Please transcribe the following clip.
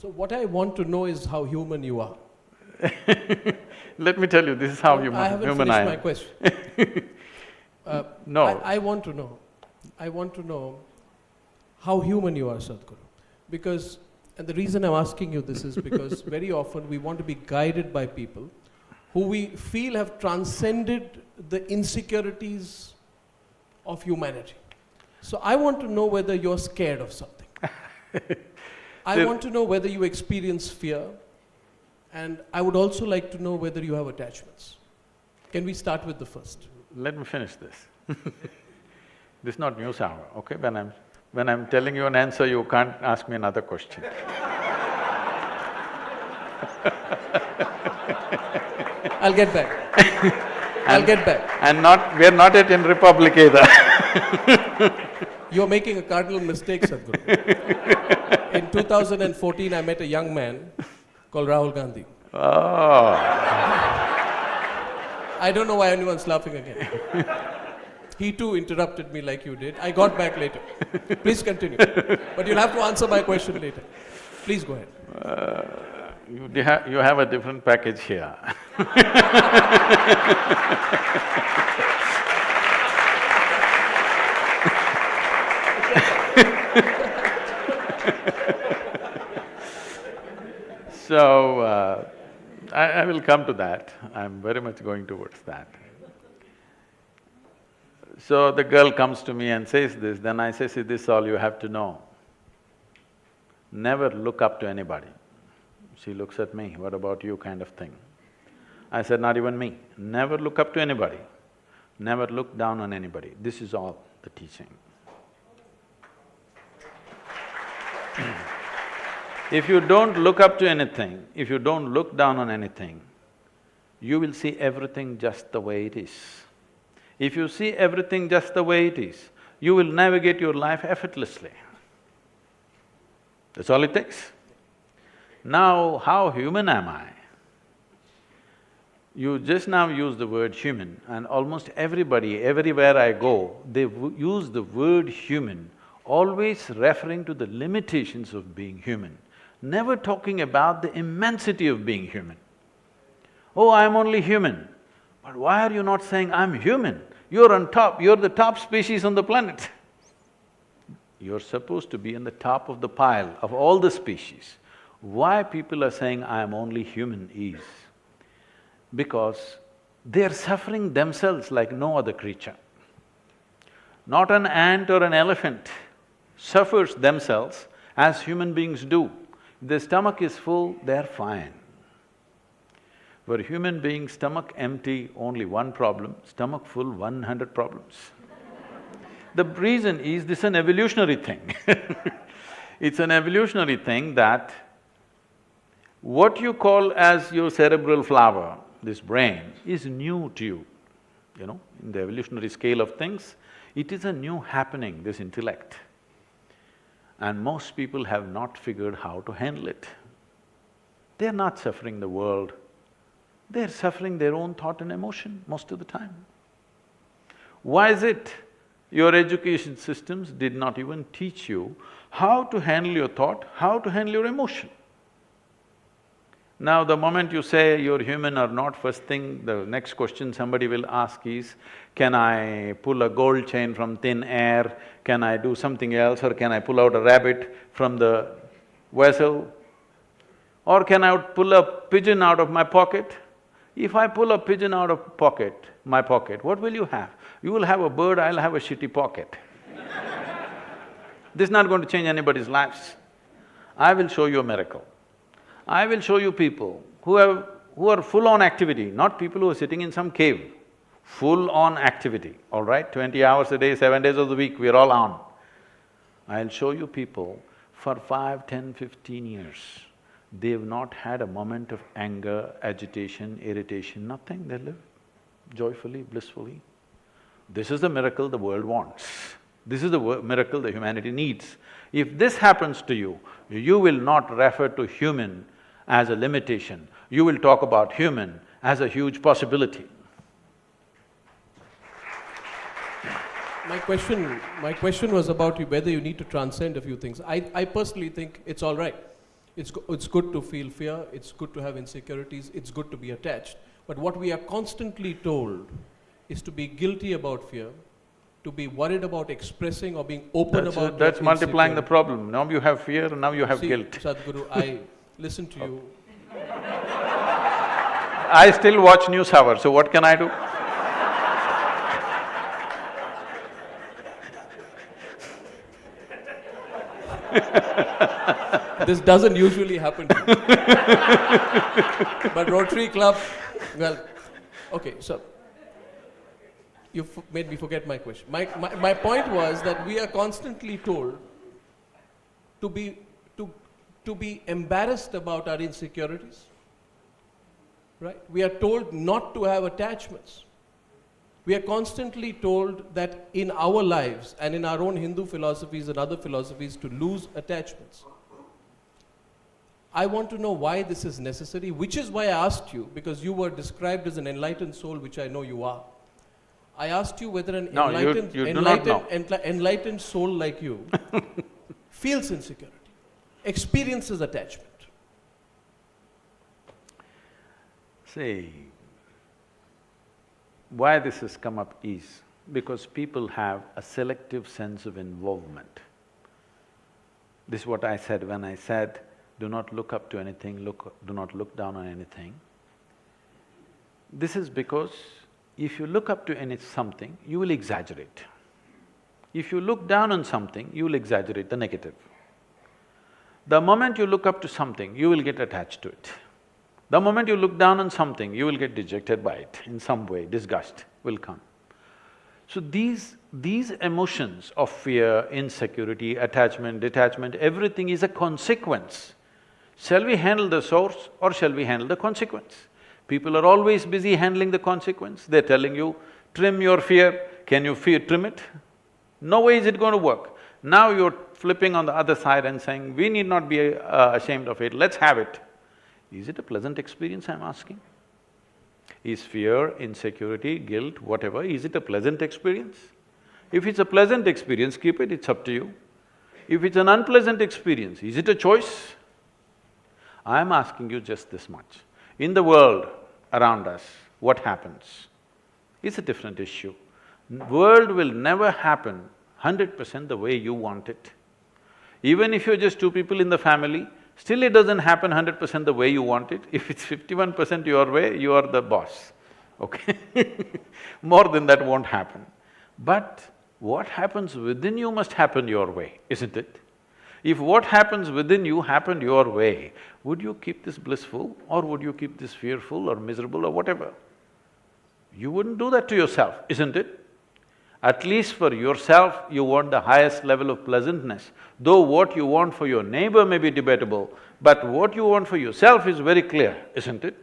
So what I want to know is how human you are. Let me tell you, this is how I haven't human finished I am. my question. No. I want to know how human you are, Sadhguru. Because, and the reason I'm asking you this is because very often we want to be guided by people who we feel have transcended the insecurities of humanity. So I want to know whether you're scared of something. I want to know whether you experience fear, and I would also like to know whether you have attachments. Can we start with the first? Let me finish this. This is not news hour, okay? When I'm telling you an answer, you can't ask me another question. I'll get back. I'll get back. And we're not yet in Republic either. You're making a cardinal mistake, Sadhguru. In 2014, I met a young man called Rahul Gandhi. Oh. I don't know why anyone's laughing again. He too interrupted me like you did. I got back later. Please continue. But you'll have to answer my question later. Please go ahead. You have a different package here. So, I will come to that. I'm very much going towards that. So the girl comes to me and says this, then I say, see, this is all you have to know. Never look up to anybody. She looks at me, what about you, kind of thing. I said, not even me. Never look up to anybody. Never look down on anybody. This is all the teaching. If you don't look up to anything, if you don't look down on anything, you will see everything just the way it is. If you see everything just the way it is, you will navigate your life effortlessly. That's all it takes. Now, how human am I? You just now use the word human, and almost everybody, everywhere I go, they use the word human, always referring to the limitations of being human, never talking about the immensity of being human. Oh, I'm only human. But why are you not saying, I'm human? You're on top, you're the top species on the planet. You're supposed to be on the top of the pile of all the species. Why people are saying, I am only human is because they're suffering themselves like no other creature. Not an ant or an elephant suffers themselves as human beings do. If their stomach is full, they're fine. For a human being, stomach empty, only one problem, stomach full, 100 problems. The reason is, this is an evolutionary thing. It's an evolutionary thing that what you call as your cerebral flower, this brain, is new to you, in the evolutionary scale of things, it is a new happening, this intellect. And most people have not figured how to handle it. They're not suffering the world, they're suffering their own thought and emotion most of the time. Why is it? Your education systems did not even teach you how to handle your thought, how to handle your emotion. Now, the moment you say you're human or not, first thing, the next question somebody will ask is, can I pull a gold chain from thin air? Can I do something else? Or can I pull out a rabbit from the vessel? Or can I pull a pigeon out of my pocket? If I pull a pigeon out of my pocket, what will you have? You will have a bird, I'll have a shitty pocket. This is not going to change anybody's lives. I will show you a miracle. I will show you people who are full-on activity, not people who are sitting in some cave. Full-on activity, all right? 20 hours a day, 7 days of the week, we're all on. I'll show you people for 5, 10, 15 years, they've not had a moment of anger, agitation, irritation, nothing, they live joyfully, blissfully. This is the miracle the world wants. This is the miracle the humanity needs. If this happens to you, you will not refer to human as a limitation, you will talk about human as a huge possibility. My question was about whether you need to transcend a few things. I personally think it's all right. It's good to feel fear, it's good to have insecurities, it's good to be attached. But what we are constantly told is to be guilty about fear, to be worried about expressing or being open about That's multiplying the insecurity. problem. Now you have fear and now you have See, guilt. Sadhguru, I listen to you. I still watch news hour, so what can I do? This doesn't usually happen to me. But Rotary Club, well, okay, so you made me forget my question. My point was that we are constantly told to be embarrassed about our insecurities, right? We are told not to have attachments. We are constantly told that in our lives and in our own Hindu philosophies and other philosophies to lose attachments. I want to know why this is necessary, which is why I asked you, because you were described as an enlightened soul, which I know you are. I asked you whether an No, you do not know. enlightened soul like you feels insecurity, experiences attachment. See, why this has come up is because people have a selective sense of involvement. This is what I said when I said, do not look up to anything, do not look down on anything. This is because if you look up to something, you will exaggerate. If you look down on something, you will exaggerate the negative. The moment you look up to something, you will get attached to it. The moment you look down on something, you will get dejected by it in some way, disgust will come. So these emotions of fear, insecurity, attachment, detachment, everything is a consequence. Shall we handle the source or shall we handle the consequence? People are always busy handling the consequence. They're telling you, trim your fear. Can you trim it? No way is it going to work. Now you're flipping on the other side and saying, we need not be ashamed of it, let's have it. Is it a pleasant experience, I'm asking? Is fear, insecurity, guilt, whatever, is it a pleasant experience? If it's a pleasant experience, keep it, it's up to you. If it's an unpleasant experience, is it a choice? I'm asking you just this much. In the world around us, what happens? It's a different issue. World will never happen 100% the way you want it. Even if you're just two people in the family, still it doesn't happen 100% the way you want it. If it's 51% your way, you are the boss, okay? More than that won't happen. But what happens within you must happen your way, isn't it? If what happens within you happened your way, would you keep this blissful or would you keep this fearful or miserable or whatever? You wouldn't do that to yourself, isn't it? At least for yourself, you want the highest level of pleasantness. Though what you want for your neighbor may be debatable, but what you want for yourself is very clear, isn't it?